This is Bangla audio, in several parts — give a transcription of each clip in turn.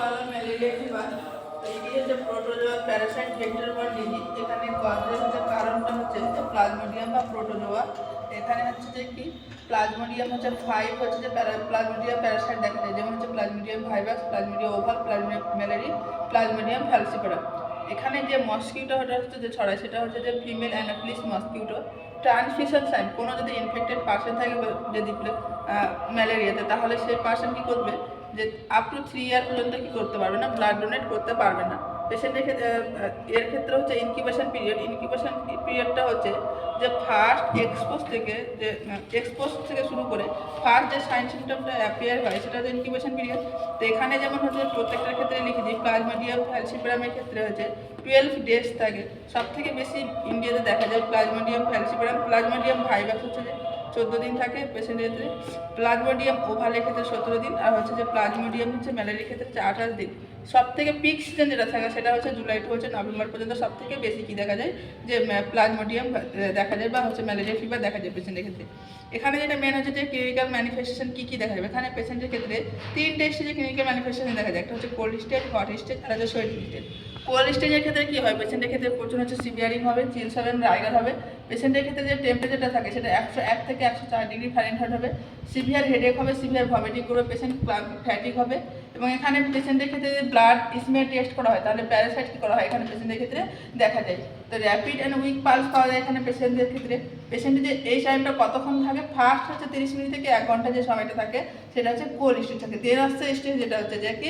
वाला ম্যালেরিয়া ফিভার এটি হচ্ছে protozoa Parasite vector borne disease. এখানে কজের হচ্ছে কারণটা হচ্ছে প্লাজমোডিয়াম বা প্রোটোজোয়া। এখানে হচ্ছে যে কি প্লাজমোডিয়াম হচ্ছে 5 হচ্ছে যে প্লাজমোডিয়াম প্যারাসাইট দেখা যায়, যেমন হচ্ছে plasmodium virus, plasmodium ovale, plasmodium malariae, plasmodium falciparum. এখানে যে মসকিউটোটা হচ্ছে যে ছড়ায় সেটা হচ্ছে যে female anopheles mosquito. Transmission sign কোনো যদি ইনফেক্টেড পার্সন থাকে যদি ম্যালেরিয়াতে, তাহলে সেই পার্সন কী করবে যে আপ টু 3 ইয়ার পর্যন্ত কী করতে পারবে না, ব্লাড ডোনেট করতে পারবে না। পেশেন্টের ক্ষেত্রে এর ক্ষেত্রে হচ্ছে ইনকিউবেশন পিরিয়ডটা হচ্ছে যে ফার্স্ট এক্সপোজ থেকে শুরু করে ফার্স্ট যে সাইন সিমটমটা অ্যাপিয়ার হয় সেটা হচ্ছে ইনকিউবেশন পিরিয়ড। তো এখানে যেমন হচ্ছে প্রত্যেকটার ক্ষেত্রে লিখেছি প্লাজমোডিয়াম ফ্যালসিপারামের ক্ষেত্রে হচ্ছে 12 ডেজ থাকে। সব থেকে বেশি ইন্ডিয়াতে দেখা যায় প্লাজমোডিয়াম ফ্যালসিপারাম। প্লাজমোডিয়াম ভাইরাস হচ্ছে যে 14 দিন থাকে পেশেন্টের ক্ষেত্রে, প্লাজমোডিয়াম ওভালের ক্ষেত্রে 17 দিন, আর হচ্ছে যে প্লাজমোডিয়াম হচ্ছে ম্যালেরিয়ার ক্ষেত্রে 28 দিন। সব থেকে পিক সিজন যেটা থাকে সেটা হচ্ছে জুলাই টু হচ্ছে নভেম্বর পর্যন্ত সব থেকে বেশি কী দেখা যায় যে প্লাজমোডিয়াম দেখা যায় বা হচ্ছে ম্যালেরিয়া ফিভার দেখা যায় পেশেন্টের ক্ষেত্রে। এখানে যেটা মেন হচ্ছে যে ক্লিনিক্যাল ম্যানিফেস্টেশন কী দেখা যাবে, এখানে পেশেন্টের ক্ষেত্রে 3টে স্টেজে ক্লিনিক্যাল ম্যানিফেস্টেশন দেখা যায়। একটা হচ্ছে কোল্ড স্টেজ, হট স্টেজ আর হচ্ছে সোয়েটিং স্টেজ। কোল্ড স্টেজের ক্ষেত্রে কী হয়, পেশেন্টের ক্ষেত্রে প্রচুর হচ্ছে সিভিয়ারিং হবে, চিলস হবে, রাইগার হবে। পেশেন্টের ক্ষেত্রে যে টেম্পারেচারটা থাকে সেটা 101 থেকে 104 ডিগ্রি ফারেনহাইট হবে। সিভিয়ার হেডেক হবে, সিভিয়ার ভমিটিং করবে, পেশেন্ট ফ্যাটিক হবে। এবং এখানে পেশেন্টের ক্ষেত্রে যে ব্লাড স্মেল টেস্ট করা হয় তাহলে প্যারাসাইট কী করা হয় এখানে পেশেন্টের ক্ষেত্রে দেখা যায়। তো র্যাপিড অ্যান্ড উইক পালস পাওয়া যায় এখানে পেশেন্টদের ক্ষেত্রে। পেশেন্টের যে এই টাইমটা কতক্ষণ থাকে, ফার্স্ট হচ্ছে 30 মিনিট থেকে 1 ঘন্টা যে সময়টা থাকে সেটা হচ্ছে কোল্ড স্টেজ থাকে। দেন আসছে স্টেজ যেটা হচ্ছে যে কি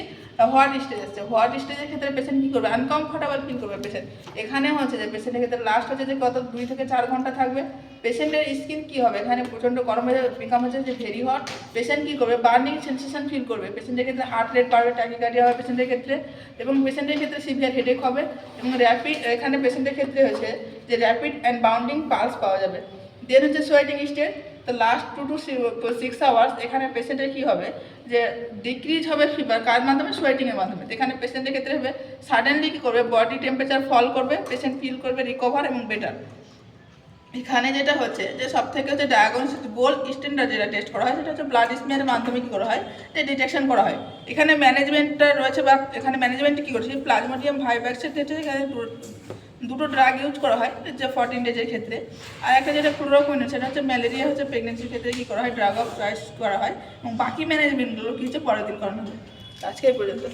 হোয়াট স্টেজ আসছে। হোয়াট স্টেজের ক্ষেত্রে পেশেন্ট কী করবে, আনকমফর্টেবল ফিল করবে পেশেন্ট। এখানেও হচ্ছে যে পেশেন্টের ক্ষেত্রে লাস্ট হচ্ছে যে কত 2 থেকে 4 ঘন্টা থাকবে। পেশেন্টের স্কিন কী হবে, এখানে প্রচণ্ড গরম হয়ে যাবে, বিকাম হচ্ছে যে ভেরি হট। পেশেন্ট কী করবে, বার্নিং সেন্সেশন ফিল করবে। পেশেন্টের ক্ষেত্রে হার্ট রেট বাড়বে, ট্যাকিকার্ডিয়া হবে পেশেন্টের ক্ষেত্রে। এবং পেশেন্টের ক্ষেত্রে সিভিয়ার হেডেক হবে। এবং র্যাপিড এখানে পেশেন্টের ক্ষেত্রে হচ্ছে যে র্যাপিড অ্যান্ড বাউন্ডিং পালস পাওয়া যাবে। দেন হচ্ছে সোয়েটিং স্টেজ। তো লাস্ট 2 to 6 আওয়ার্স এখানে পেশেন্টের কী হবে যে ডিক্রিজ হবে ফিভার, কার মাধ্যমে, সোয়েটিংয়ের মাধ্যমে। এখানে পেশেন্টের ক্ষেত্রে হবে সাডেনলি কী করবে, বডি টেম্পারেচার ফল করবে, পেশেন্ট ফিল করবে রিকভার এবং বেটার। এখানে যেটা হচ্ছে যে সব থেকে হচ্ছে ডায়াগনোসিস গোল্ড স্ট্যান্ডার্ড যেটা টেস্ট করা হয় সেটা হচ্ছে ব্লাড স্মিয়ারের মাধ্যমে কী করা হয় যে ডিটেকশন করা হয়। এখানে ম্যানেজমেন্টটা রয়েছে বা এখানে ম্যানেজমেন্টে কী করছে, প্লাজমোডিয়াম ভাইরাসের ক্ষেত্রে এখানে দুটো ড্রাগ ইউজ করা হয় যে 14 ডেজের ক্ষেত্রে। আর একটা যেটা ক্লোরোকুইন সেটা হচ্ছে ম্যালেরিয়া হচ্ছে প্রেগনেন্সির ক্ষেত্রে কী করা হয়, ড্রাগ অফ চয়েস করা হয়। এবং বাকি ম্যানেজমেন্টগুলো কী হচ্ছে পরের দিন করানো হবে। আজকে এই পর্যন্ত।